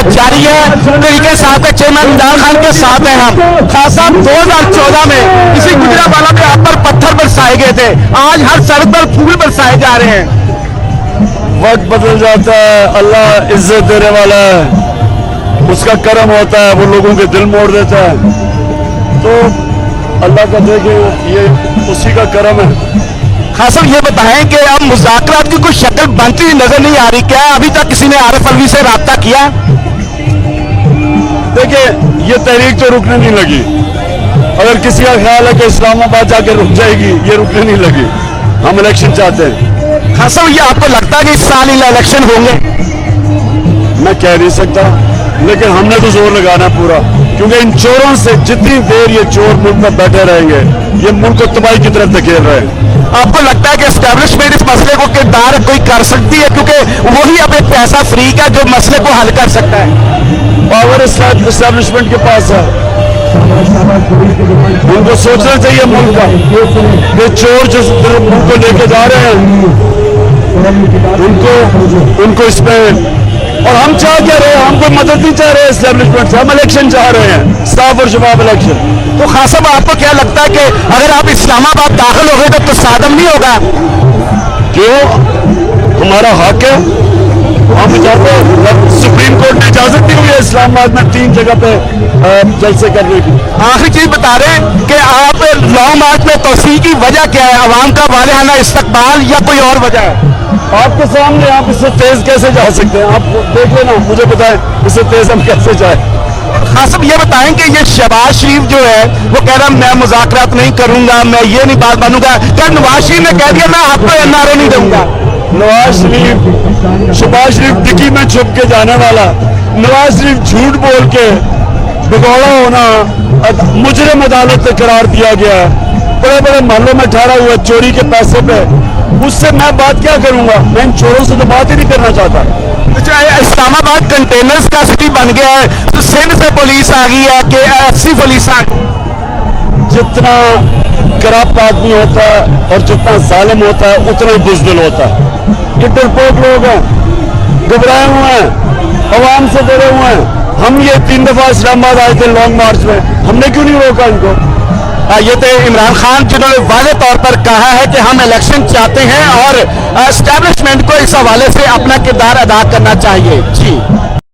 जारी है। तरीके साहब के चेयरमैन इमरान खान के साथ हैं हम। खास साहब 2014 में इसी गुजरांवाला में आप पर पत्थर बरसाए गए थे, आज हर सड़क पर फूल बरसाए जा रहे हैं। वक्त बदल जाता है, अल्लाह इज्जत देने वाला है, उसका करम होता है, वो लोगों के दिल मोड़ देता है, तो अल्लाह का देखें ये उसी का करम है। खास साहब ये बताएं कि अब मुज़ाकरात की कोई शक्ल बनती हुई नजर नहीं आ रही, क्या अभी तक किसी ने आरिफ अलवी से राब्ता किया? देखिए ये तहरीक तो रुकने नहीं लगी, अगर किसी का ख्याल है कि इस्लामाबाद जाके रुक जाएगी, ये रुकने नहीं लगी। हम इलेक्शन चाहते हैं। खास साहब ये आपको लगता है कि इस साल इलेक्शन होंगे? मैं कह नहीं सकता, लेकिन हमने तो जोर लगाना पूरा, क्योंकि इन चोरों से जितनी देर ये चोर मुल्क में बैठे रहेंगे, ये मुल्क को तबाही की तरफ धकेल रहे हैं। आपको लगता है कि एस्टेब्लिशमेंट इस मसले को किरदार कोई कर सकती है, क्योंकि वही अब एक ऐसा फ्रीक है जो मसले को हल कर सकता है? पावर एस्टेब्लिशमेंट के पास है, उनको सोचना चाहिए मुल्क का, ये चोर जो मुल्क को लेके जा रहे हैं उनको इसमें, और हम चाह क्या रहे हैं, हम कोई मदद नहीं चाह रहे हैं एस्टेब्लिशमेंट से, हम इलेक्शन चाह रहे हैं, साफ और शफाफ इलेक्शन। तो खास साहब आपको क्या लगता है कि अगर आप इस्लामाबाद दाखिल हो गए तो तसादम नहीं होगा? क्यों, हमारा हक है, हम इजाजत, सुप्रीम कोर्ट ने इजाजत दी हुई है इस्लामाबाद में 3 जगह पे जलसे करने की। आखिरी चीज बता रहे हैं कि आप लॉन्ग मार्च में तौसीक की वजह क्या है, अवाम का वालिहाना इस्तकबाल या कोई और वजह है? आपके सामने, आप इससे तेज कैसे जा सकते हैं? आप देख लेना, मुझे बताएं इससे तेज हम कैसे जाए। खास साहब ये बताएं कि ये शहबाज शरीफ जो है वो कह रहा मैं मुज़ाकरात नहीं करूंगा, मैं ये नहीं बात मानूंगा, क्या नवाज शरीफ ने कह दिया मैं आपको एनआरए नहीं दूंगा? नवाज शरीफ, शहबाज शरीफ डिक्की में छुप के जाने वाला, नवाज शरीफ झूठ बोल के भगौड़ा होना मुजरिम अदालत से करार दिया गया है, बड़े बड़े महलों में ठहरा हुआ चोरी के पैसे पे, उससे मैं बात क्या करूंगा? मैं इन चोरों से तो बात ही नहीं करना चाहता। अच्छा, इस्लामाबाद कंटेनर्स का सिटी बन गया है, तो सिंध से पुलिस आ गई है, KFC पुलिस आ गई। जितना करप्ट आदमी होता है और जितना जालिम होता है उतना ही बुज़दिल होता है। ये डरपोक लोग हैं, घबराए हुए हैं, अवाम से डरे हुए हैं। हम ये 3 दफा इस्लामाबाद आए थे लॉन्ग मार्च में, हमने क्यों नहीं रोका इनको? ये तो इमरान खान जिन्होंने वाज़े तौर पर कहा है कि हम इलेक्शन चाहते हैं और एस्टेब्लिशमेंट को इस हवाले से अपना किरदार अदा करना चाहिए। जी।